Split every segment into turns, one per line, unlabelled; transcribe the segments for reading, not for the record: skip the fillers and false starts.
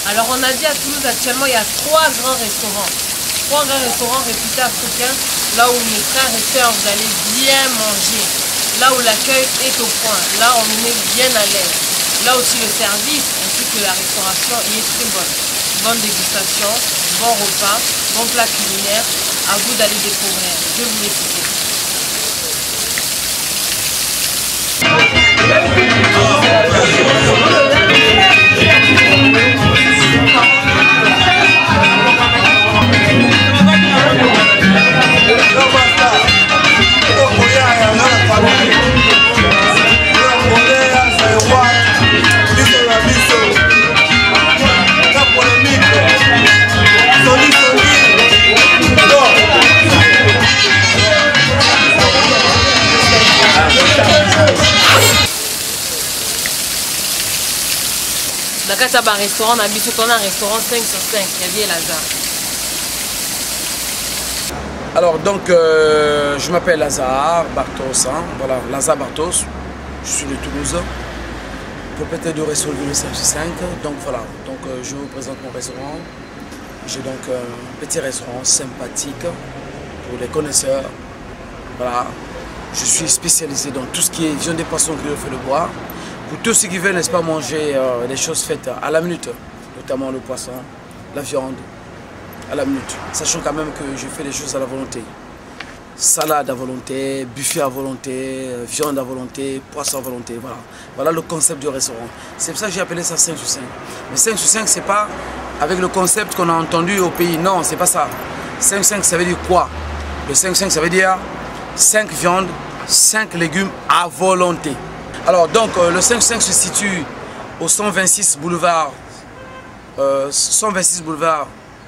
Alors on a dit à Toulouse actuellement il y a 3 grands restaurants. 3 grands restaurants réputés africains, là où mes frères et sœurs vous allez bien manger. Là où l'accueil est au point, là on est bien à l'aise. Là aussi le service ainsi que la restauration y est très bonne. Bonne dégustation, bon repas, bon plat culinaire, à vous d'aller découvrir. Je vous les cite. Dans un restaurant, on a un restaurant 5 sur 5, Yavier Lazare.
Alors donc, je m'appelle Lazare Bartos, hein, voilà, Lazare Bartos, je suis de Toulouse, propriétaire du restaurant du 5 sur 5, donc voilà, donc je vous présente mon restaurant. J'ai donc un petit restaurant sympathique pour les connaisseurs, voilà, je suis spécialisé dans tout ce qui est viande des poissons grillés au feu de bois. Pour tous ceux qui veulent, n'est-ce pas, manger des choses faites à la minute, notamment le poisson, la viande, à la minute. Sachant quand même que je fais des choses à la volonté. Salade à volonté, buffet à volonté, viande à volonté, poisson à volonté, voilà. Voilà le concept du restaurant. C'est pour ça que j'ai appelé ça 5 sur 5. Mais 5 sur 5, c'est pas avec le concept qu'on a entendu au pays. Non, c'est pas ça. 5 sur 5, ça veut dire quoi? Le 5 sur 5, ça veut dire 5 viandes, 5 légumes à volonté. Alors donc le 5-5 se situe au 126 boulevard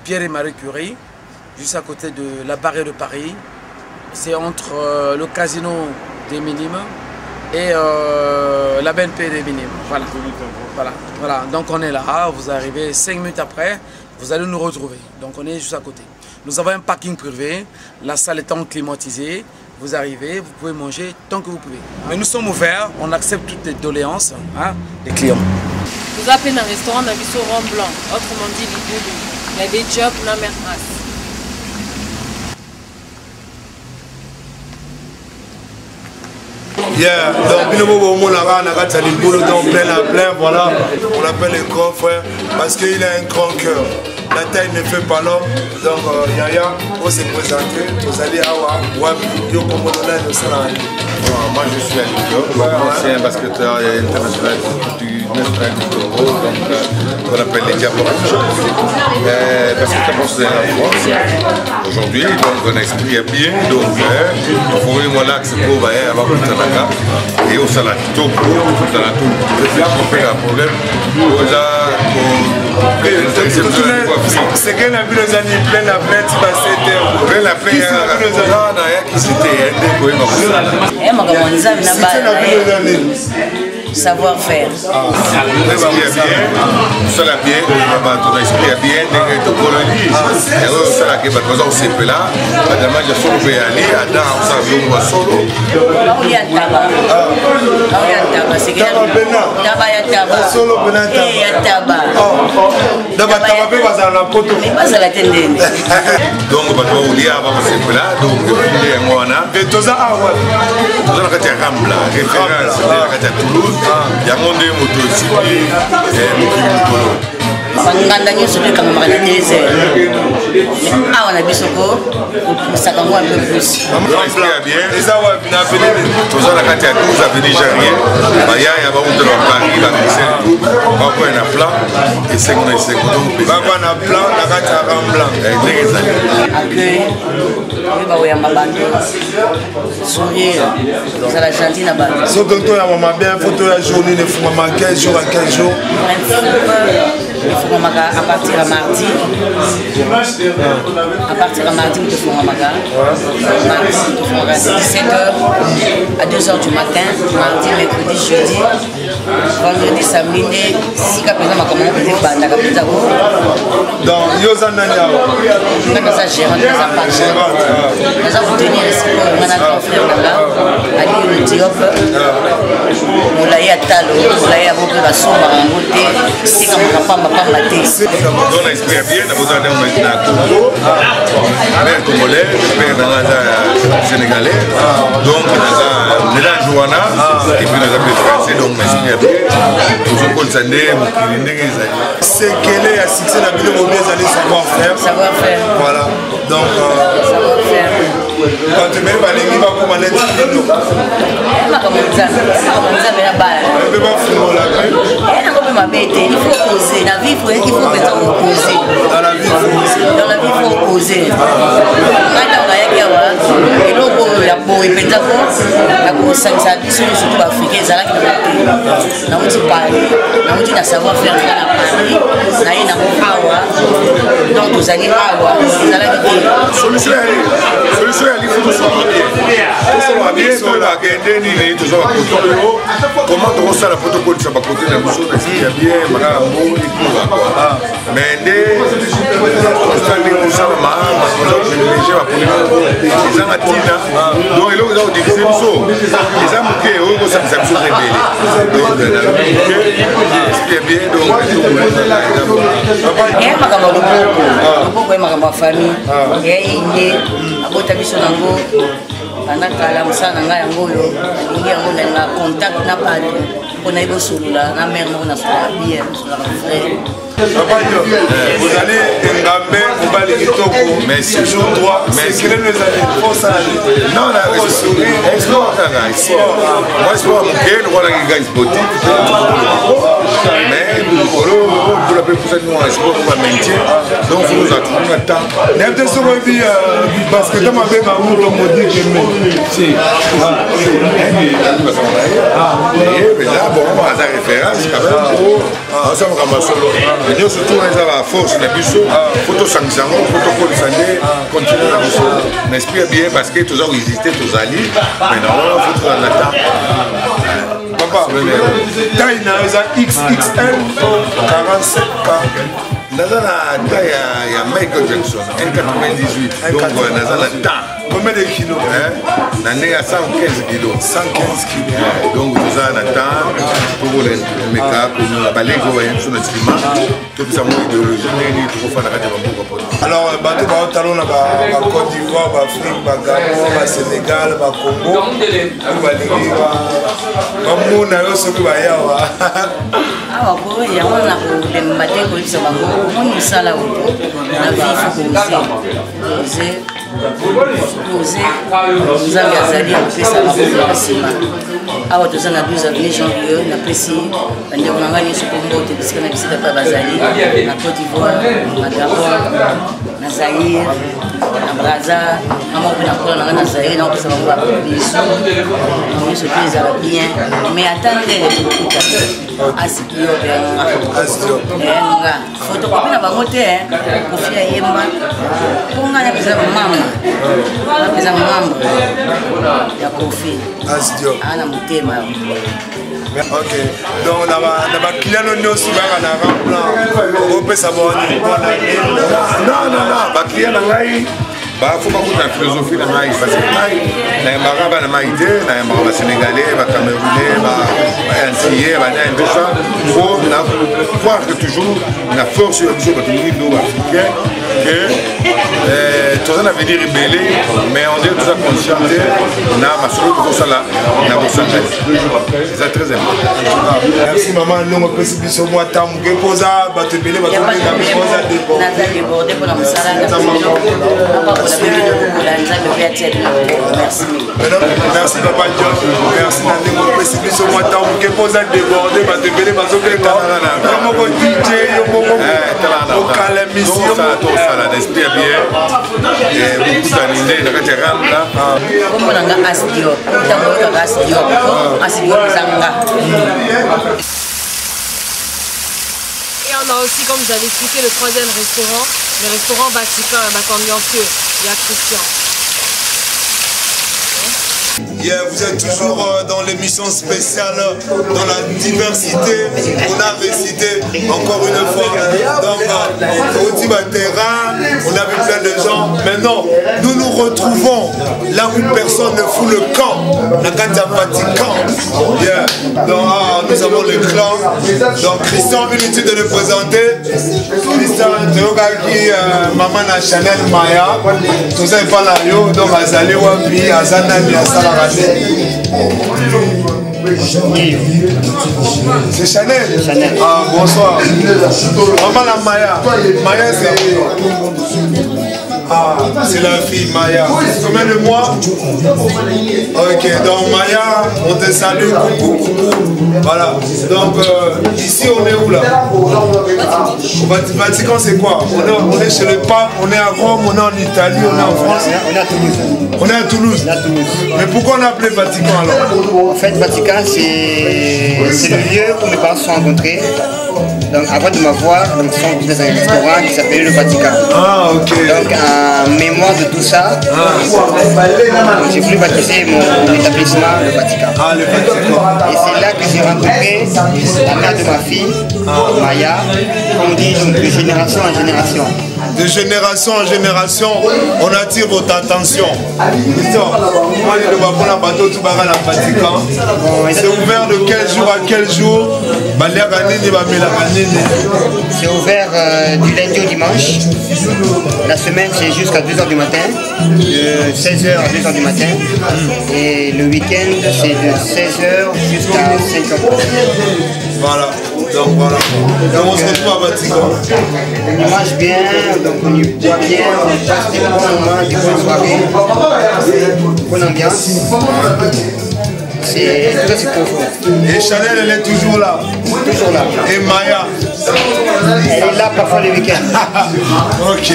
Pierre et Marie Curie, juste à côté de la barrière de Paris. C'est entre le casino des Minimes et la BNP des Minimes. Voilà. Donc on est là, vous arrivez 5 minutes après, vous allez nous retrouver. Donc on est juste à côté. Nous avons un parking privé, la salle étant climatisée. Vous arrivez, vous pouvez manger tant que vous pouvez. Mais nous sommes ouverts, on accepte toutes les doléances des clients.
Vous appelez un restaurant d'un bistrot rond blanc, autrement dit l'idée de la job na mermas.
Yeah, donc plein, voilà, on l'appelle le grand frère parce qu'il a un grand cœur. La taille ne fait pas l'homme, donc Yaya, pour se présenter, vous allez avoir Wabi, Yoko Monola de Salari.
Moi je suis Aliou, ancien basketteur international du 9 du Congo, donc on appelle les Diables basketteur professionnel en France. Aujourd'hui, donc on esprit est bien, donc il faut vraiment là que c'est pour avoir tout un et au salaire tout le fait un problème.
C'est qu'elle a vu les années plein la plainte passée
plein la plainte qui s'était
savoir-faire.
L'esprit est bien, ça l'a bien, ton esprit est bien, ton colonie. Et ça l'a bien, parce que c'est peu là, madame, je suis solo aller, Adam, on s'en vient, on va solo.
Il y a tabac. Il y a tabac, c'est que tabac, il y a tabac.
Solo, il y a tabac. D'abord, tabac, il va à la poteau.
Mais pas à la tendance.
Donc, on y a avant c'est peu là, donc, il y a moi, on a.
Et tout ça, ah ouais.
Tout ça, on a Rambla, référence, on a Toulouse. Yango nde moto esipi mokili mikolo
banganda nyonso toyekamamaka na 2 heures awa na biso kosaka ngo un peu plus
toza na kati ya 12 avenue Jarrier bayaya bautela baparis bamisel bakoya na plan esengo na esengo
bakwa na plan na kati ya Rambla
ndenge ezali
accueil oyeba koyamba bato sourire ezala gentil na bato
soki toyamba bien photo ya journée ne fumama 15 jours à 15 jours
à partir de mardi. À partir de mardi, nous faisons Ramaga. Mardi, nous faisons à 17h à 2h du matin. Mardi, mercredi, jeudi. Vendredi, samedi, si la personne m'a commandé des bandes, la personne
dans Yozanania.
Nous avons gérant, nous avons pas gérant. Nous avons tenu les secours, nous avons frère là-bas. Ali Diop, Moulaya. ya talo ozala ya bope basombaka yango te sekamaka pambapamba te
donc na esprit ya bien nakozala ndenge na Congo mère congolais père nanga aza sénégalais donc naza mélange wana epuis naza mpe français donc na esprit ya bien tozokolisa nde mokili ndenge ezali
sekele ya succès na bino mobi ezali savoir faire voilà donc bato ebele balingi bakoma neti bino
makambo nzambe na bala
mpe bafungola
yango mpe mabe te il faut oser na vivre il faut mpenza oser dans la vie il faut oser ngai ntango nayaki awa eloko ya boye mpenza po ya kosangisa biso surtout baafricain ezalaki na te nauti paris nauti na savoir faire nga na paris naye nango awa donc tozali awa ezalaki te
solution ya lifu tosoba bien tobakende nini toza bakote oyo comment tokosala po tokolisa bakote na biso na esprit ya bien makambo ekula mais nde tosala ndenge kosalama baprivilege bapolimo ezanga ntina donc eloko eza kodivise biso eza moke oyo kosangisa biso rebele donc nalobi moke esprit ya bien donc
eya makambo ya loboko ya makambo ya famille eyayi nde abota biso nango banda kala mosala na ngai yango oyo alingi yango na contact na bato mpo nayebi osolola na mare moko nasololaka biere nasololaka frère
ozali engambe mobali kitoko toujours droit sekele ezali osala
export kaka moi sport moke lokolaki ngai sportif mais likolo mpona mpe posani wana sport ko bamaintien donc faut ozala toujours na temps
nayebi te soko ebi basketa mabenga muto modike me
là bon aza référence quand même po aosamaka masolo nyonso tour eza baforce na biso fo tosangisa yango fo tokolisa nde continue na biso na esprit ya bien parce que toza koexiste tozali mais normalement fo tozala na temps
papa taille na eza XXL 47K
naza na taille ya Michael Jackson 1,98 donc naza na temps
combien de kilos
na ndenge ya 115 kilos
115 kilos
donc toza na temps tokolemeka komona balenge oyo baye biso na nsima topesa mo idéologie ndenge nini tokofanda kati ya bamboka poto
alors bato baotalo na bacôte d'ivoire baafrique bagabon basénégal bacongo oyo balingi bamona yo soki bayawa
awa po yango na kolemba te koyebisa bango omoni mosala oyo na vifu koze nzambe azali akopesa bakolo na nsima awa toza na 12 avenue janvier napesi bandeko na ngai nyonso kombote bisika na bisika mpe bazali na côte d'ivoire na gabon na zaire na braza amoko mpe na kola na ngai na zaire nakopesa bango babiso nyonso mpe ezala bien mais ata ndenge tokokuta asikio benga fotokopi na bango te kofi ayemba mpo ngai napesa mambre napesa mambre ya kofi ana motema
ok donc na bakilian nyonso baka na ramplan opesa boni
non bakilian na ngai bafo bakuta na philosophie na ngai parce que ngai nayembaka bana mai te nayembaka basénégalais bacamerounais baantillais banani tout ça fo na croire que toujours na force ya biso bato mingi ndo baafricain que toza na avenir ebele mais on dirait toza conscient te na masolo tokosala na bosangani eza très important
merci mama ndongo opesi biso mwa ntan moke mpoza bato ebele batobenga mpoza
déborde mpona mosala
merci papa John merci na ndenge opesi biso mwa ntan moke mpoza déborde bato ebele bazobenga yo moko dj yo moko okala mission
tosala na esprit ya bien bokutani nde na kati ya ramla
komona nga asdiop ntango oyokaka asdiop ezanga.
Et on a aussi, comme vous avez expliqué, le troisième restaurant, le restaurant Vatican, ambianceux. Il y a Christian.
Vous êtes toujours dans l'émission spéciale, dans la diversité. On a récité encore une fois. Donc, au terrain, on a vu plein de gens. Maintenant, nous nous retrouvons là où personne ne fout le camp. La Katia Vatican. Donc, nous avons le clan. Donc, Christian, inutile de le présenter. Christian, maman na Chanel Maya. Tout ça est pas là. Donc, Azali Wapi, Azanani, Asalarade. C'est Chanel. Ah, bonsoir. Maman la Maya. Maya, c'est la fille Maya. Combien de mois? Ok, donc Maya, on te salue. Coucou. Voilà. Donc, ici, on est où là? Vatican, c'est quoi? On est chez le pape, on est à Rome, on est en Italie, on est en France. On est à Toulouse. Mais pourquoi on a appelé Vatican alors?
En fait, Vatican, c'est le lieu où mes parents se sont rencontrés. Donc avant de m'avoir, ils sont rencontrés dans un restaurant qui s'appelait le Vatican.
Ah, ok.
Donc en mémoire de tout ça, j'ai voulu baptiser mon établissement le Vatican.
Ah, le Vatican.
Et c'est là que j'ai rencontré la mère de ma fille, Maya, qu'on dit donc, de génération en génération.
De génération en génération, on attire votre attention. C'est ouvert de quel jour à quel jour?
C'est ouvert du lundi au dimanche. La semaine, c'est jusqu'à 2h du matin, de 16h à 2h du matin. Et le week-end, c'est de 16h jusqu'à 5h.
Voilà. Donc voilà. Donc on se retrouve à Vatican.
On y mange bien, donc on y boit bien, on passe des bons moments, des bonnes soirées, bonne ambiance. C'est tout ça, c'est confort.
Et Chanel, elle est toujours là.
Toujours là.
Et Maya.
Elle est là parfois le week-end.
Ok.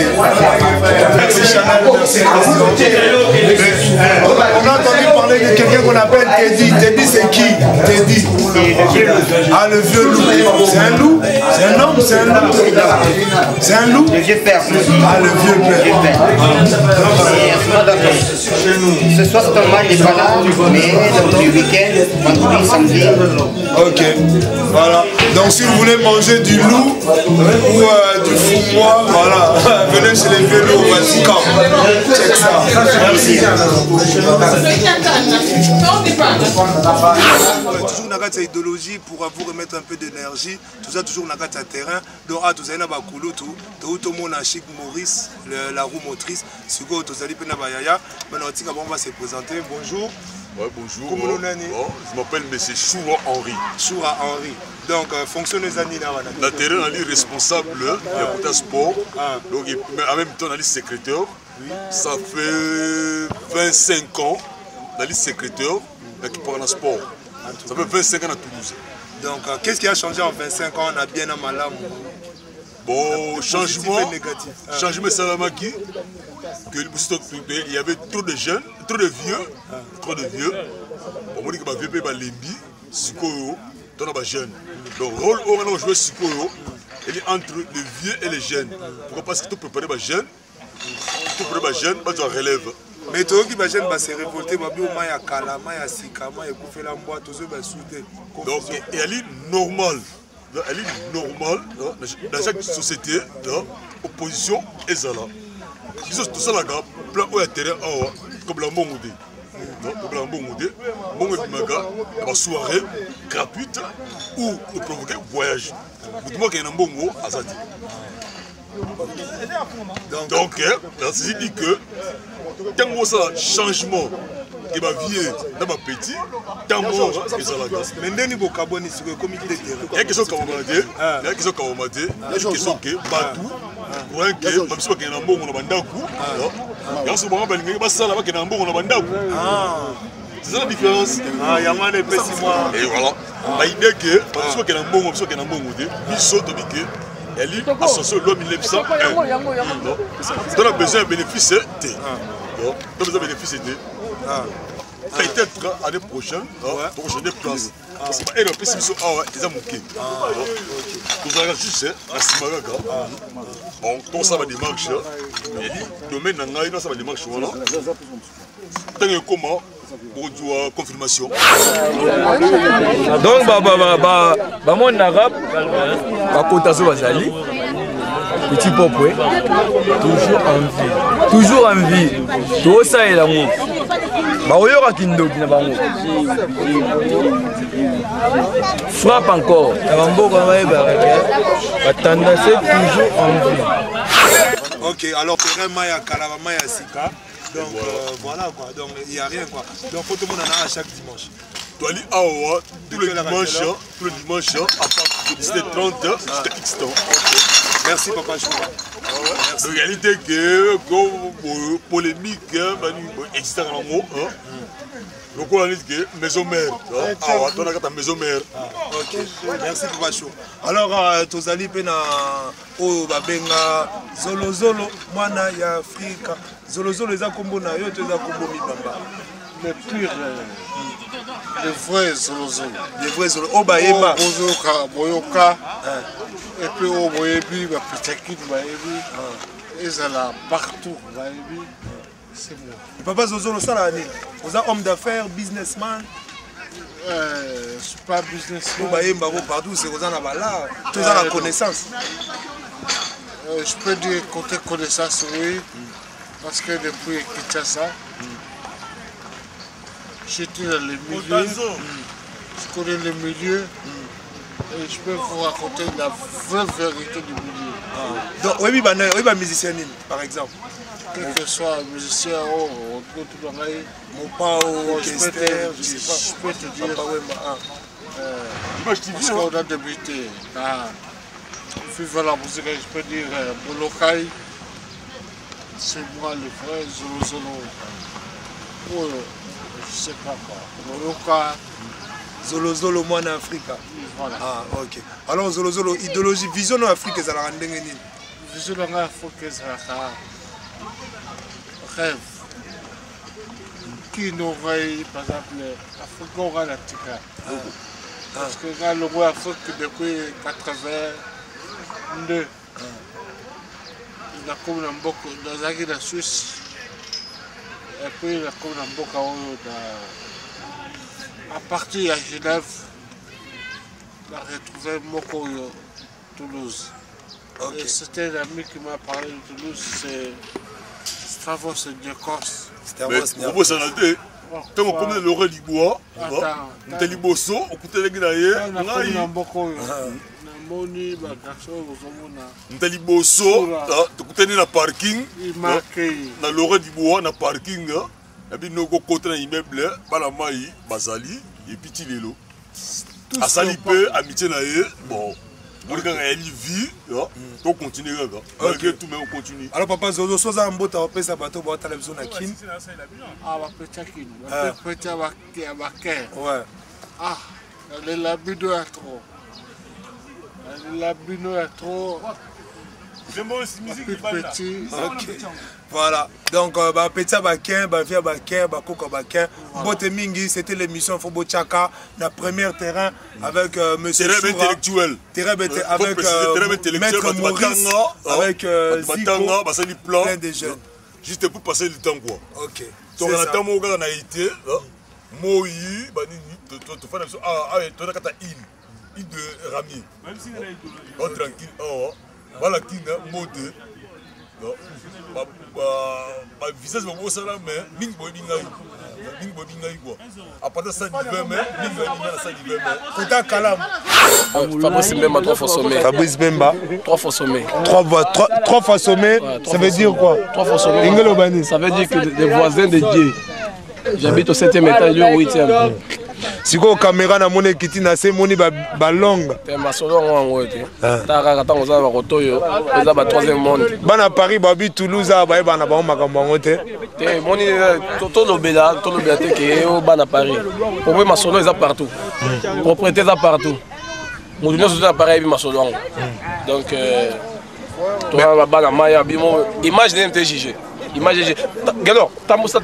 Merci Chanel, merci Christian. On a entendu parler de quelqu'un qu'on appelle Teddy. Teddy, c'est qui? Teddy.
C'est le vieux loup.
Ah, le vieux loup. C'est un loup? C'est un homme? C'est un loup? C'est un loup?
Le vieux père.
Ah, le vieux père.
Ce soir, c'est normal, il n'est pas là, mais donc le week-end, vendredi, samedi.
Ok, voilà. Donc si vous voulez manger du loup ou du fou-moi, voilà, venez chez les vieux loups au Vatican. Check ça. Merci. Toujours dans la idéologie pour vous remettre un peu d'énergie. Tout ça toujours dans le terrain. Donc vous avez un bakoulou tout. Tout le monde a Chic Maurice, la roue motrice. Si vous avez un bayaya, maintenant on va se présenter. Bonjour.
Ouais, bonjour.
Comment on est?
Je m'appelle M. Choura Henri.
Choura Henri. Donc, fonctionne les années là.
La terrain, on est responsable de sport. Donc, en même temps, on est secrétaire. Oui. Ça fait 25 ans, on est secrétaire qui part dans le sport. Ça fait 25 ans à Toulouse.
Donc, qu'est-ce qui a changé en 25 ans? On a bien un malade.
Bon, changement négatif. Changement Salamaki. Il y avait trop de jeunes, trop de vieux. On dit que les vieux sont limbi, Sikoyo, on a jeunes. Donc, le rôle où on joue Sikoyo, il est entre les vieux et les jeunes. Pourquoi? Parce que tout préparer les jeunes, on relève.
Mais tout qui va jeunes se révolter, il y a Kalama, il y a Sikama, il y a Koufelamboa, tout ça va souder.
Donc, elle est normale. Elle est normale dans chaque société, opposition et zala. Tout ça, plein de terrain comme la Mongoudé. Comme la Mongoudé, la soirée gratuite ou provoquer voyage. Moi qui est un bon mot, Azadi. Donc, ça dit que quand on a un changement qui va vivre dans ma petit, quand on a un mais il y a une question qui c'est ça la différence. Et voilà. L'idée que elle est associée au loi 1901. Donc, on a besoin d'un bénéfice. Peut-être l'année prochaine, pour changer de place. Parce que les gens sont moqués. Nous avons juste à Simaraga. Bon, tout ça va démarcher. Le domaine n'a pas de démarche. tant que comment pour confirmation.
Donc mon arabe bakotazo bazali petit popoué toujours en vie tout ça est l'amour baoyoka kindoki na bango frappe encore na bamboka bayeba batendance toujours en vie.
Ok, alors terrain Maya Kalava Maya Sika. Donc voilà quoi, donc il n'y a rien quoi. Donc faut tout le monde en a à chaque dimanche.
Tu aller à Owa tous les dimanches à partir de 17h30 jusqu'à X temps.
Merci Papa Chou.
Donc il y a l'idée que polémique existe en mot. Donc on a dit que maison mère. Ah, on a ta maison mère.
Ok, merci Papa Chou. Alors tozali pena o babenga Zolo Zolo mwana ya Afrika. Zolo Zolo eza kombo na yo to eza kombo mibamba.
Les purs, les vrais Zolo Zolo.
Les vrais Zolo. Oh bah yeba.
Boyoka. Et puis au Boyebi, Pitakit, Bayebi. Ils sont là partout, Bayebi. C'est moi.
Papa Zolo Zolo, ça là, vous êtes homme d'affaires, businessman.
Je ne suis pas businessman.
Vous yeba partout, c'est vous en avez là. Vous avez la connaissance.
Je peux dire côté connaissance, oui. Parce que depuis Kinshasa, j'étais dans les milieux, je connais les milieux et je peux vous raconter la vraie vérité du milieu.
Donc, oui, bah, musicien, par exemple.
Quel que soit musicien,
mon pas au orchestre,
je peux te dire. Parce qu'on a débuté. Vivre la musique, je peux dire Bolokai. C'est moi le vrai Zolo Zolo. Oh, je sais pas quoi. Moroka.
Zolo Zolo Mwana Afrika.
Voilà.
Ah, ok. Alors Zolo Zolo, idéologie, vision en Afrique, ça la rend dingue.
Vision en Afrique, ça la rêve. Qui n'aurait, par exemple, l'Afrique aura la tika. Parce que quand le roi Afrique depuis 82. La commune beaucoup dans la Suisse et puis la commune beaucoup à partir de Genève on a retrouvé Moko Toulouse. Okay. Et c'était l'ami qui m'a parlé de Toulouse, c'est Stavros Diakos.
Mais vous savez tant qu'on connaît l'oreille du bois, on t'a dit bosso, on coûtait les guinaïers.
Moni bagaso ozomona
ntali boso tukuteni na parking na l'oreille du bois na parking et puis noko côté na immeuble bala mai bazali et puis tilelo asali peu amitié na ye bon on quand elle vit to continuer là malgré tout mais on continue.
Alors papa Zozo soza mbota opesa bato ba télévision na kin
ah ba petakin ba peta ba
ouais
ah le labido à trop. La bino est trop petit.
Okay. Voilà. Donc, petit baquin, vieux baquin, coco baquin. Bote Mingi, c'était l'émission Fobo Tchaka, la première terrain avec monsieur
Soura. Terrain intellectuel.
Terrain avec Maître Maurice, avec Zico, plein de jeunes.
Juste pour passer le temps quoi.
Ok.
Donc, on a tant on a été, Moï, tu fais la chose, tu as kata il de Rami. Même si on est tranquille, voilà qui est mode. Ma visage va vous savoir, mais ming boy bingaï quoi. À partir de ça, l'hiver, mais ming boy bingaï.
Kota Kalam.
Fabrice Mbemba 3 fois sommet.
Fabrice Mbemba
3 fois sommet.
3 fois sommet, ça veut dire quoi?
3 fois sommet. Ça veut dire que des voisins de Dieu. J'habite au 7e étage, au 8e.
Si vous avez une caméra, vous avez une longue. À Paris, à Toulouse, à
Paris. Partout. Propriété partout. Donc, image de jugé. Image,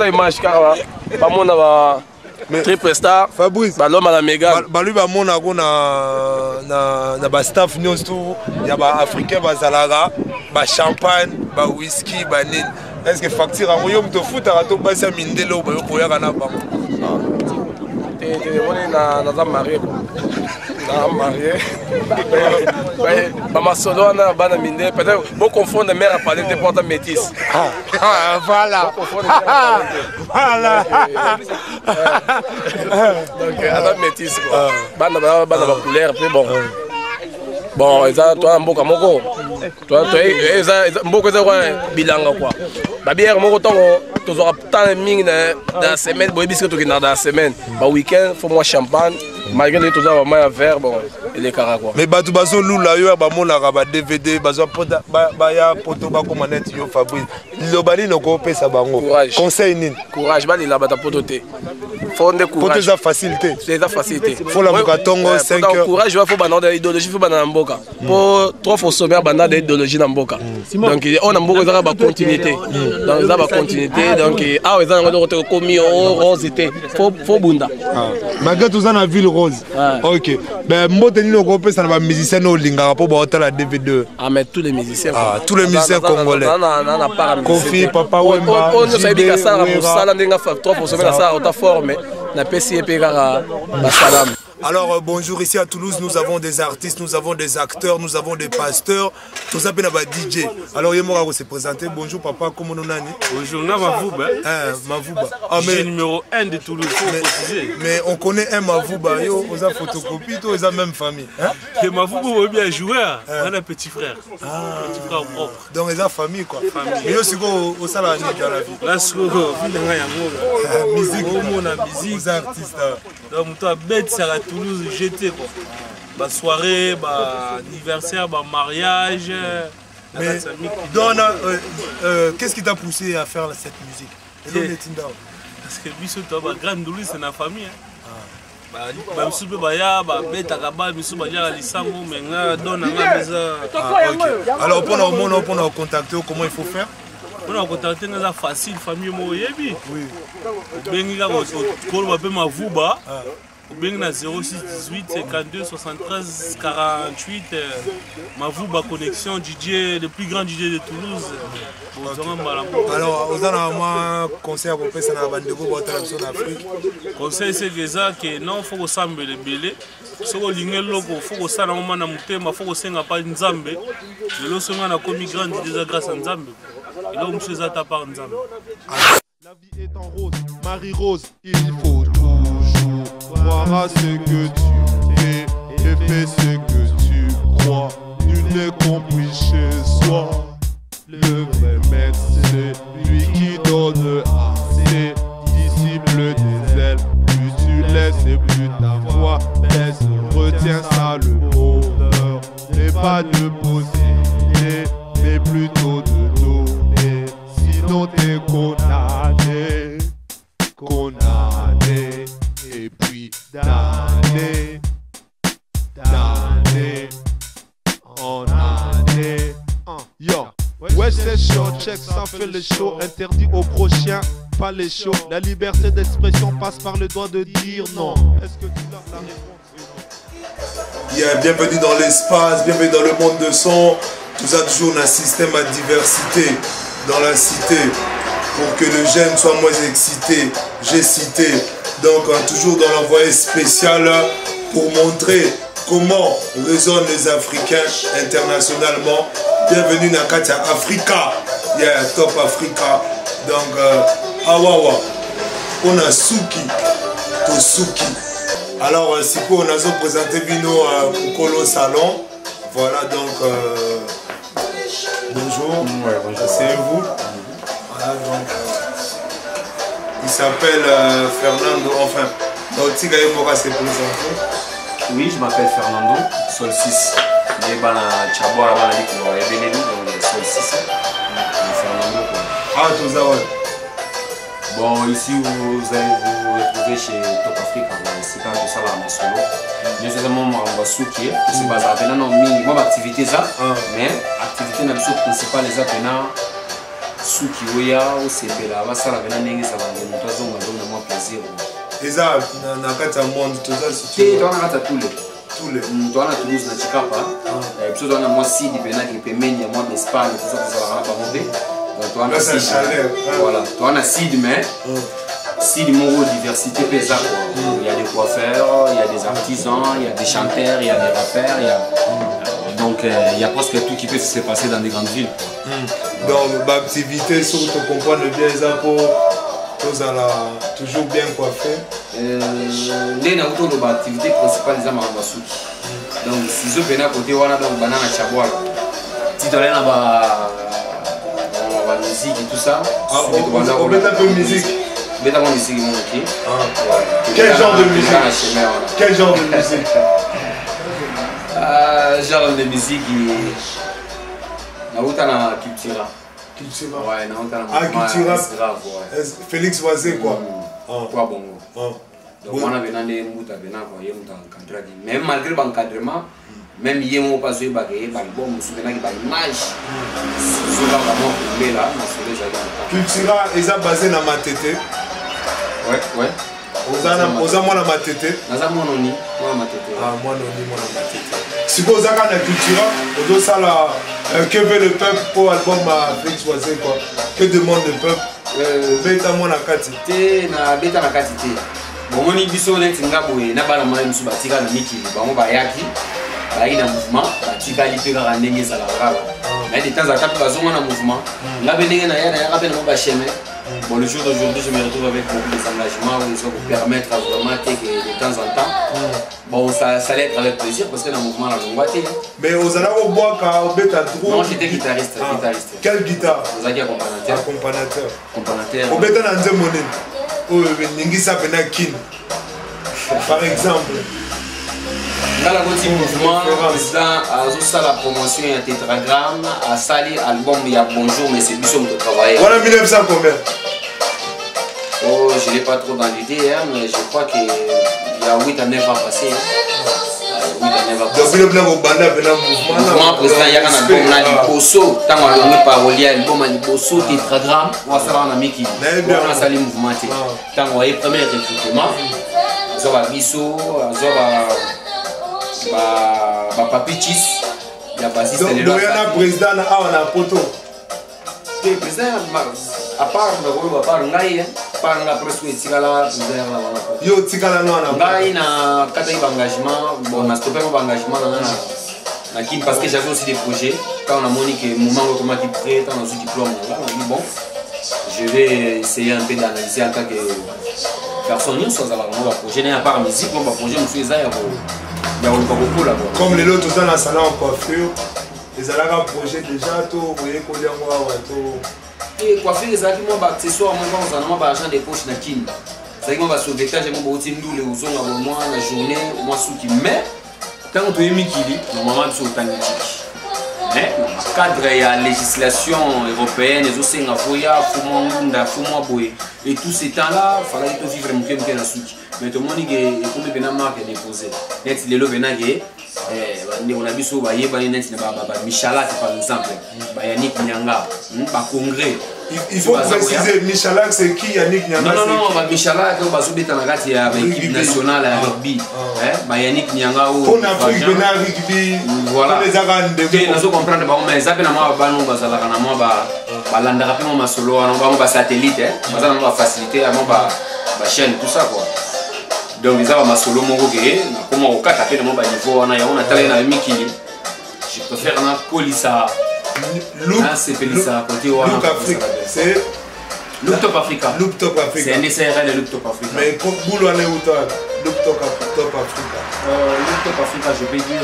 image, car triple star
Fabrice
l'homme à la méga
balu ba mona ko na ba staff nyonso ya ba africain ba zalaga ba champagne ba whisky ba nini est-ce que facture yango yo moto ofutaka to basi ya mindele oyo boyokoyaka na bango
naza marie na marié bamasolo wana bana mindele peut-être boconfondre mère apale te porta métisse
voilà
voilà donc aza métisse quoi bana bacouleur mpe bon eza toa mboka moko mboka eza kwa bilanga kwa babiere moko ntango tozwaka temps mingi na semaine boyebi sike tokendaka na semaine baweekend fo mwa champagne malgré leki tozwa bama ya vert bon elekaka kwa
mais bato bazolula yo bamonaka ba DVD bazwa baya poto bakoma neti yo Fabrice liloba nini okopesa bango conseil nini
courage balela bata poto te fo nde courage
poto eza facilité
eza facilité
fo lamuka ntongo 5 heures
courage fo banda na idéologie fo banda na mboka po trop fo sommaire banda na idéologie na mboka donc on na mboka ezaka bacontinuité donc eza bacontinuité donc awa eza nango te komi rose te fo bunda
malgré toza na ville rose ok ben mbote nini okopesa na bamusicien olingaka mpo baotala DVD
mais tous les musiciens
tous les musiciens congolais Kofi Papa Wemba
on nous a dit kasala mosala ndenga trop fo sommaire ça ota forme na pesi epe kaka basalam.
Alors bonjour, ici à Toulouse nous avons des artistes, nous avons des acteurs, nous avons des pasteurs, tout ça bien à DJ. Alors Yemora va se présenter. Bonjour papa, comment on nani?
Bonjour, na Mavouba.
Mavouba.
Mais numéro 1 de Toulouse.
Mais on connaît un Mavouba, yo, on a photocopie, tous ils ont même famille.
Que Mavouba veut bien jouer, on a petit frère. Petit frère propre.
Donc ils ont famille quoi. Mais yo siko au salon dans la vie.
Là siko vile nga
musique,
on a musique,
les artistes.
Donc toi bête ça Toulouse j'étais quoi. Bah soirée, bah anniversaire, bah mariage.
Mais qu'est-ce qui t'a poussé à faire cette musique?
Parce que biso toi bah grande Toulouse c'est la famille. Bah monsieur bah ya bah bête akaba monsieur bah ya lisango mais nga donne nga maison.
Alors pour nous contacter comment il faut faire?
On a contacté nga facile famille mo yebi. Oui. Bengi ga ko ba pe Mavouba. Bien 06 18 52 73 48 Mavouba connexion DJ, le plus grand DJ de Toulouse.
Alors, vous avez un conseil pour faire ça dans la bande de en Afrique?
Conseil c'est que non, il faut que ça me belé. Si vous avez un logo, il faut que ça soit un il faut que ça soit pas une Nzambe. Le logo c'est un commis grand DJ grâce à Nzambe. Et là, monsieur Zata par Nzambe.
La vie est en rose, Marie-Rose, il faut toujours croire à ce que tu es et fais ce que tu crois. Nul n'est compris chez soi. Le vrai maître, c'est lui qui donne assez. Disciple des ailes, plus tu laisses et plus ta voix baisse. Retiens ça, le bonheur n'est pas de posséder, mais plutôt de donner. Sinon t'es condamné, condamné, et puis damné, damné, en année. Yo, ouais c'est chaud, check ça fait le show. Interdit aux prochains, pas les shows. La liberté d'expression passe par le droit de dire non. Est-ce que tu as la réponse?
Yeah, bienvenue dans l'espace, bienvenue dans le monde de son. Tout ça toujours un système à diversité dans la cité pour que le jeune soit moins excité. J'ai cité donc toujours dans l'envoyé spécial pour montrer comment résonnent les Africains internationalement. Bienvenue dans Katia Africa, yeah, Top Africa. Donc Awawa, on a Suki, Tosuki. Alors si on a présenté Vino à Kolo Salon, voilà donc bonjour, asseyez-vous. Voilà donc il s'appelle Fernando, enfin Nautica Mora s'est présenté.
Oui, je m'appelle Fernando, Sol 6. Je suis à Tchabo, à la Benelou, donc Sol 6. Fernando.
Ah, tout ça, ouais.
Bon, ici vous allez vous retrouver chez Top Africa, c'est quand tout ça là, mon solo. Je suis vraiment en Souki, c'est basé à Pénan, moi activité ça, mais l'activité principale est à Pénan. Souki, Oya, au CP là, ça la Pénan, ça va donner moins plaisir.
Et ça, dans le monde, tout ça,
c'est tout. Tu as tous les. Tu as Toulouse, tu as Chikapa. Et puis tu as moi Sidi, Pénan, qui peut mener, moi d'Espagne, tout ça, ça va monter. Toi, on a Sid. Voilà. Toi, on a Sid, mais Sid, mon diversité pesa. Il y a des coiffeurs, il y a des artisans, il y a des chanteurs, il y a des rappeurs, donc il y a presque tout qui peut se passer dans des grandes villes.
Donc, l'activité, surtout comprendre bien les impôts, tous toujours bien coiffés.
L'activité principale des Amambasou. Donc, si je viens à côté, on a donc banane à Chabois. Si tu as la musique et tout ça,
on met un peu de musique.
Mais d'abord musique ok.
Quel genre de musique? Quel genre de musique?
Genre de musique Naouta na Cultura.
Cultura?
Ouais, Naouta na
Cultura. Félix Oisé quoi?
Quoi bongo. Donc on a des Mouta quoi, encadré. Même malgré l'encadrement, même hier on passe sur bagay, bon, on se souvient qu'il y a une image. Souvent vraiment filmé là,
Cultura, ils sont basés dans ma tête.
Ouais.
Aux amours dans ma tête.
Dans mon noni, moi ma tête.
Ah, moi noni, moi dans ma tête. Si vous avez la culture, vous avez ça que veut le peuple pour l'album à Félix Oisé quoi. Que demande le peuple? Beta moi na quantité,
na beta na quantité. Bon, on y biso net ngaboué, na bala moi musu batika na miki, bango bayaki. Bayi na mouvement, batika lipe ka ndenge za la rala. Mais de temps à temps bazonga na mouvement. La benenge na ya rappelle mo ba chemin. Bon, le jour d'aujourd'hui, je me retrouve avec beaucoup d'engagements où ils vont vous permettre à vraiment que de temps en temps. Bon, ça allait être avec plaisir parce que dans le mouvement, la longue boîte.
Mais aux allez au bois car au bêta trop.
Non, j'étais guitariste.
Quelle guitare?
Vous avez accompagnateur.
Au bêta dans un monnaie. Oh, Ningisa Benakin. Par exemple.
Dans la côté mouvement, à la promotion, il y a un tétragramme, à Sali, album, il y a bonjour, mais c'est plus de travailler.
Voilà 1900 combien?
Oh, je n'ai pas trop dans l'idée, hein, mais je crois qu'il y a 8 à 9 ans passés. 8 à 9 ans passés. Donc, le mouvement président, il y a un album, on a l'Ibosso, tant qu'on a le parolier, l'album, on a l'Ibosso, tétragramme, on a un ami qui on a Sali mouvement. Tant qu'on a eu le premier recrutement, on a Bisso, on a Papi Chis, il y a bassiste.
Donc, il y a un président, on a poto.
Le président, à part Ngaï, par la presque Tigala,
yo Tigala non
Ngaï na kata engagement, bon, on a stoppé mon engagement na Kim parce que j'avais aussi des projets. Quand on a moni que moment comment tu prêt, on a aussi diplôme là, on a dit bon, je vais essayer un peu d'analyser en tant que personne sur ça va mon projet n'est pas musique, mon projet me fait ça.
Comme les autres dans la salon en coiffure, les allants un projet déjà, tout, vous voyez qu'on est en tout.
Et coiffure, les allants qui accessoires, moi, argent des poches na kin. C'est que moi, sur le vecteur, j'ai mon beau nous les osons avant moi, la journée, moi, sous qui met. Quand on peut aimer qui dit, normalement, c'est autant de mais cadre et la législation européenne, les océans à Foya, Foumoua Boé, et tous ces temps-là, il fallait que vivre mon cœur dans souki. Mais tout le monde est comme une marque déposée. Net les lots venagé, on a vu ça, net Michalak par exemple, Yannick Nyanga, congrès.
Il faut préciser, Michalak c'est qui Yannick Nyanga?
Non, Michalak, on va subir dans la l'équipe nationale à rugby. Yannick Nyanga,
pour l'Afrique, rugby,
voilà. Comprendre mais ça peut moi ba no bazala kana moi ba landa rapidement ma solo on ba satellite bazala no faciliter à moi ba chaîne tout ça quoi donc les ma solo mon gé na comment au kata pe mo ba niveau on a talé na mikili je préfère na Kolisa
look
c'est Pelisa côté wa
look Afrique c'est
Look Top Africa.
Look Top Africa.
C'est un SRL de Look Top Africa.
Mais pour boulot on est où toi? Look Top Africa.
Look Top Africa, je peux dire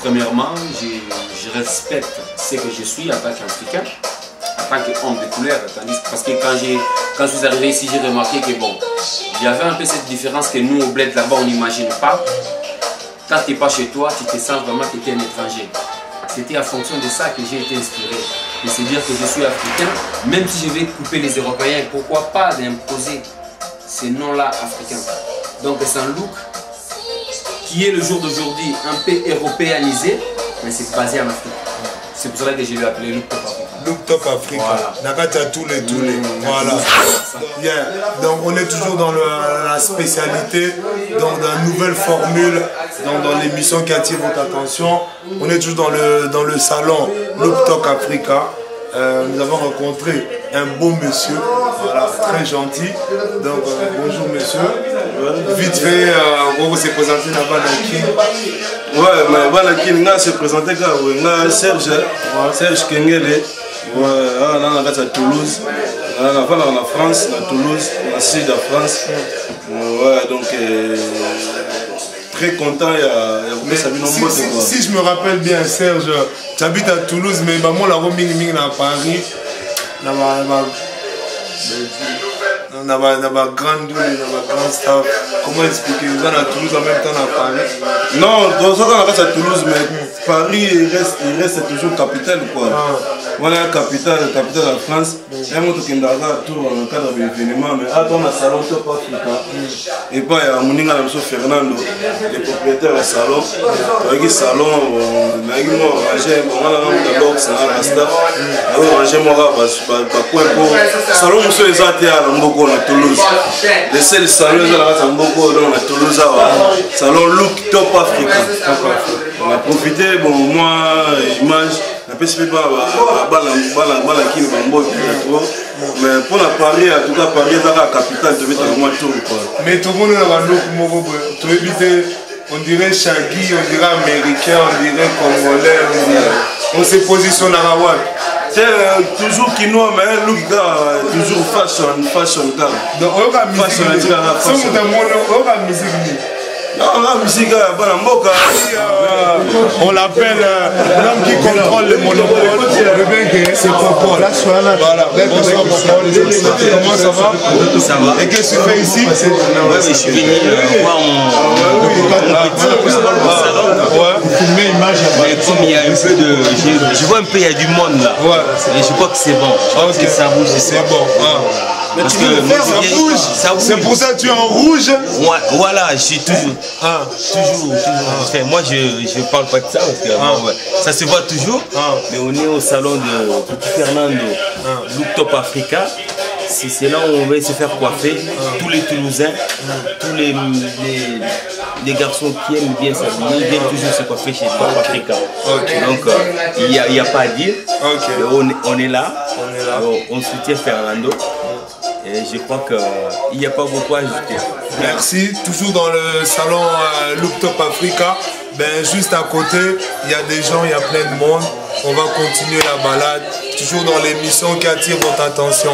premièrement, je respecte ce que je suis en tant qu'Africain, en tant qu'homme de couleur, parce que quand je suis arrivé ici, j'ai remarqué que bon, il y avait un peu cette différence que nous au bled là-bas on n'imagine pas. Quand tu n'es pas chez toi, tu te sens vraiment que tu es un étranger. C'était en fonction de ça que j'ai été inspiré. De se dire que je suis africain, même si je vais couper les Européens, pourquoi pas d'imposer ces noms-là africains. Donc c'est un look qui est le jour d'aujourd'hui un peu européanisé, mais c'est basé en Afrique. C'est pour cela que je l'ai appelé Look Top Africa.
Look Top Africa. Nakata tous les. Voilà. Yeah. Donc on est toujours dans la spécialité, dans la nouvelle formule, dans l'émission qui attire votre attention. On est toujours dans le salon Look Top Africa. nous avons rencontré un beau monsieur, voilà, très gentil. Donc bonjour monsieur. Vite fait, on va se présenter là-bas dans King.
Ouais, mais voilà qui nous se présenter là, Serge Kengele. Ouais, on a à Toulouse. On a en France, à Toulouse, dans le sud de France. Ouais, donc très content.
Si je me rappelle bien, Serge, tu habites à Toulouse, mais moi, la roaming à Paris, dans ma grande staff. Comment expliquer? Vous êtes à Toulouse en même temps à Paris?
Non, on reste à Toulouse, mais Paris il reste toujours capitale, quoi. Voilà, capitale de la France. Il y a un autre qui est dans le cadre de l'événement, mais dans le salon Top Africa. Et puis, il y a Mouninga Fernando, le propriétaire du salon. Il y a un salon, il y a un salon, Toulouse. Le seul salon à Toulouse, salon Look Top Africa. On a profité, bon, moi, image, un peu mais pour la Paris, en tout cas, Paris est la capitale de mettre moi tout.
Mais tout le monde a on dirait Shaggy, on dirait américain, on dirait congolais, on se positionne à Rawak.
C'est toujours quinoa, mais un look toujours fashion.
Donc, on va musique.
Non, la musique,
on l'appelle l'homme qui contrôle le monopole. C'est Popol. Voilà, bonsoir Popol. Comment ça va?
Ça va.
Et qu'est-ce que tu fais ici?
Ouais, je suis venu voir mon
filmer image.
Comme il y a un peu de. Je vois un peu, il y a du monde là. Et je crois que c'est bon. Que ça bouge.
C'est bon.
Mais
tu veux le faire en rouge. C'est pour ça que tu es en rouge.
Voilà, je suis toujours. Toujours. Moi, je parle pas de ça parce que ça se voit toujours. Mais on est au salon de Fernando, Look Top Africa. C'est là où on va se faire coiffer. Tous les Toulousains, tous les garçons qui aiment bien s'habiller viennent toujours se coiffer chez Top Africa. Donc, il n'y a pas à dire. On est là. On soutient Fernando. Et je crois qu'il n'y a pas beaucoup à ajouter.
Merci. Toujours dans le salon Look Top Africa. Juste à côté, il y a des gens, il y a plein de monde. On va continuer la balade. Toujours dans l'émission qui attire votre attention.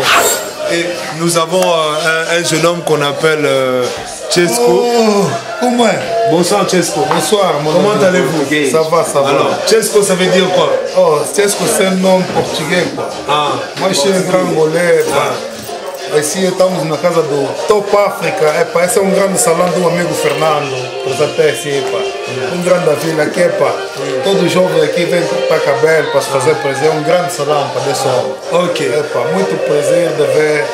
Et nous avons un jeune homme qu'on appelle Chesco.
Comment?
Bonsoir Chesco.
Bonsoir.
Comment allez-vous?
Ça va.
Alors, Chesco, ça veut dire quoi?
Chesco, c'est un nom portugais, quoi. Moi, je suis un grand Angolais. Ici estamos na casa do Top Africa. Esse é grande salão do amigo Fernando. Grande da vila aqui. Todo jovem aqui vem para cabelo para se fazer presente. Um grande salão para desse homem. Muito prazer de ver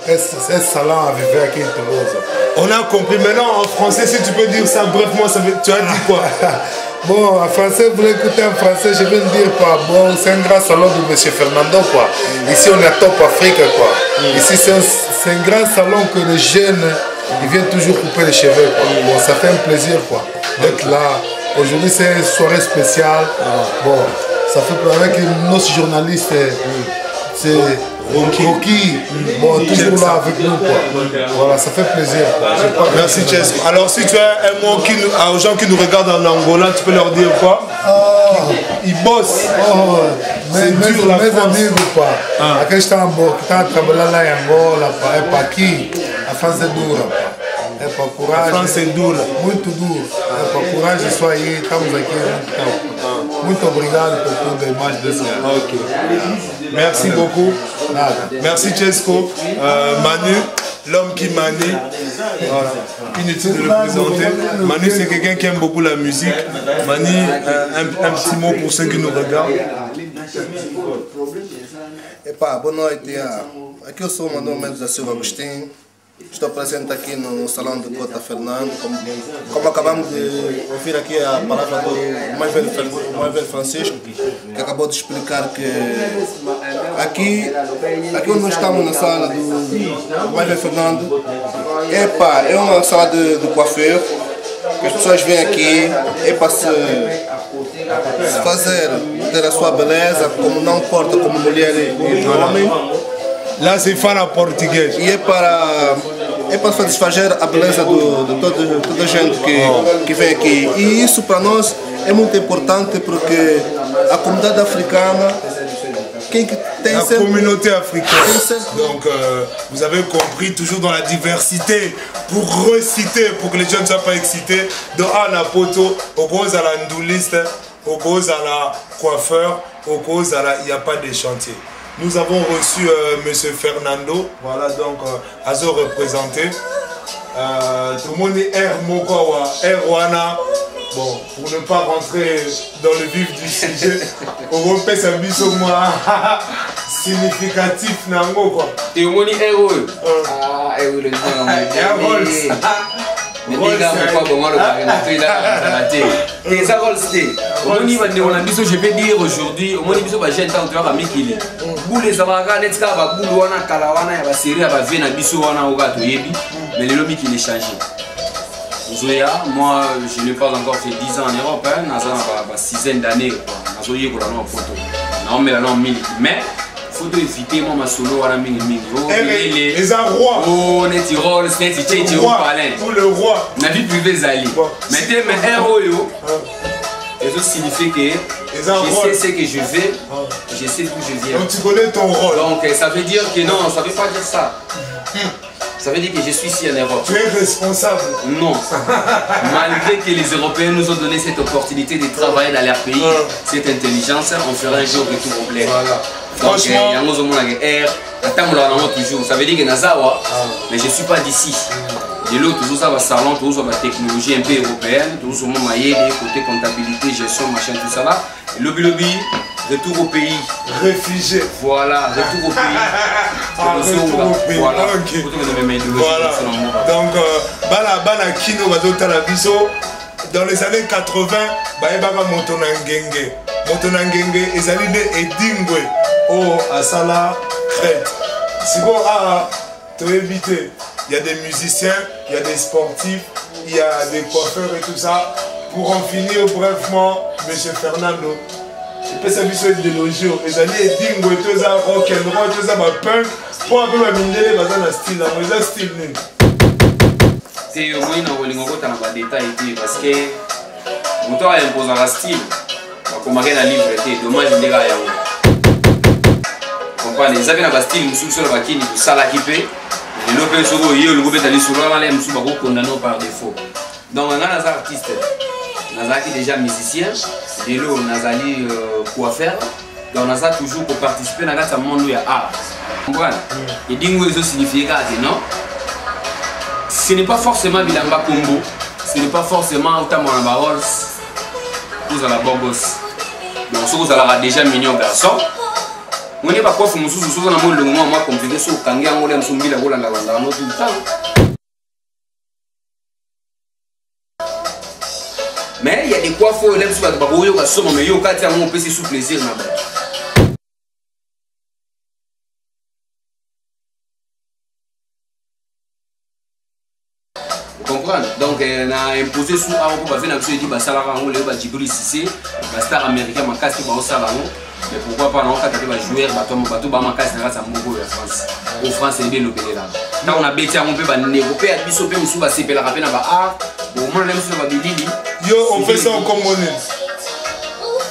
esse salão a viver aqui em Toulouse.
On a compris. Maintenant en français, si tu peux dire ça brièvement, tu as dit quoi?
Bon, en français, vous l'écoutez en français, je viens de dire quoi. Bon, c'est un grand salon de M. Fernando, quoi. Ici, on est à Top Afrique, quoi. Ici, c'est un grand salon que les jeunes, ils viennent toujours couper les cheveux, quoi. Bon, ça fait un plaisir, quoi, d'être là. Aujourd'hui, c'est une soirée spéciale. Bon, ça fait plaisir avec nos journalistes. C'est Rocky. Bon, toujours là avec nous, quoi. Voilà, ça fait plaisir.
Merci, Chesco. Alors, si tu as un mot aux gens qui nous regardent en Angola, tu peux leur dire quoi? Ils bossent.
C'est dur, la France. Mes amigos, pá. Aqui estão a trabalhar lá em Angola, pá. É para aqui. A France é dura, pá. É para coragem.
A France é dura.
Muito duro. É para coragem, isso aí. Estamos aqui muito tempo. Muito obrigado por tudo e mais desse ano.
Merci beaucoup. Merci Chesco. Manu, l'homme qui manie. Voilà. Inutile de le présenter. Manu, c'est quelqu'un qui aime beaucoup la musique. Manu, un petit mot pour ceux qui nous regardent.
Boa noite. Aqui eu sou o Manuel Mendes da Silva Agostinho. Estou presente aqui no Salão de Cota Fernando. Como acabamos de ouvir aqui a palavra do mais velho Francisco, que acabou de explicar que aqui onde nós estamos na sala do mais velho Fernando, é uma sala de coiffeur, que as pessoas vêm aqui, é para se fazer ter a sua beleza, como não importa como mulher e homem.
Lá se fala português.
E é para satisfazer a beleza de toda a gente que vem aqui. E isso para nós é muito importante porque a comunidade africana,
la communauté africaine. Donc vous avez compris, toujours dans la diversité, pour reciter, pour que les gens ne soient pas excités, de Anna Poto, au cause à la ndouliste, au cause à la coiffeur, au cause à la... Il n'y a pas de chantier. Nous avons reçu M. Fernando, voilà, donc Azo représenté. Tout le monde est Air Mokawa, Air Wana. Bon, pour ne pas rentrer dans le vif du sujet, on peut s'amuser au moins significatif nango quoi.
Et au moins héros. Ah, héros le Rolls. Mais les gars, pourquoi bon moi le barré là et ça Rolls c'est. Au moins on a biso je vais dire aujourd'hui, au moins biso ba jeune tant tu vas mikili. Boule ça va ga netka ba boule wana kala wana ya ba série ba vient na biso wana o gato yebi, mais le lobby qui est changé. Zoya, moi je n'ai pas encore fait 10 ans en Europe, hein, dans 6 d'années. Mais il faut éviter moi ma solo à la mini.
Les rois.
Oh, Neti Rolls, Neti Tchéti,
tout le roi.
La vie privée Zali. Mettez mes héros. Et ça signifie que je sais ce que je fais, je sais d'où je viens.
Donc tu connais ton rôle.
Donc ça veut dire que non, ça ne veut pas dire ça. Ça veut dire que je suis ici en Europe.
Tu es responsable?
Non. Malgré que les Européens nous ont donné cette opportunité de travailler dans leur pays, cette intelligence, on fera un jour retour au bled.
Voilà.
Franchement, ça veut dire que Nazawa, mais je ne suis pas d'ici. De l'autre, toujours ça va salon, toujours ça va technologie un peu européenne, toujours mon maillet, côté comptabilité, gestion, machin, tout ça là. Et lobby, retour au pays.
Réfugié.
Voilà, retour au pays.
Retour au pays.
Voilà.
Okay.
Voilà.
Donc, Bala Kino, dans les années 80, Baebaba Motonangenge. Motonangenge, ils allaient de Edingwe, Asala, Crète. Si bon, tu éviter. Il y a des musiciens, il y a des sportifs, il y a des coiffeurs et tout ça. Pour en finir brièvement, M. Fernando, je peux s'amuser de nos jours. Les années Edingwe, tout ça, rock and roll, tout ça, punk. Pour un peu m'amener dans un style, dans un style.
C'est au moins dans le détail parce que mon temps impose un style. Comme on a un livre, dommage de dire comprenez, les amis dans le style, nous sommes sur qui ça l'a équipé. Et l'opé sur le groupe est allé sur le nous sommes condamnés par défaut. Donc on a des artistes, on a déjà musiciens, et là on a allé coiffeur. Donc on a toujours pour participer dans ce monde où il y a art. Comprenez? Et dingo ça signifie que non. Ce n'est pas forcément Bilamba Combo, ce n'est pas forcément Tamonamba Rolls, vous allez la Bobos. Donc, si vous avez déjà mignon garçon, on n'est pas quoi, vous avez un monde moins compliqué, sur Kanga, on aime son mille à tout le temps. Mais il y a des coiffeurs, on aime sur la barouille, on a somme, mais il y a un cas on peut se sous plaisir. Donc, on a imposé sous un peu, on a dit que ça va Djibril Cissé, la star américaine, ma casse qui va au salon. Mais pourquoi pas, on a joué, bateau, ma casse, c'est un mot de France. Au France, c'est bien l'opéré là. Quand on a bêté, on peut négocier, à bisopé, on va se la rappeler, au moins, on a dit,
yo, on fait ça en commonais.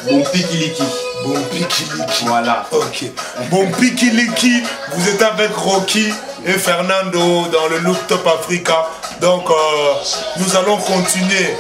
Bon pikiliki.
Bon pikiliki.
Voilà.
Ok. Bon pikiliki, vous êtes avec Rocky et Fernando dans le Look Top Africa. Donc nous allons continuer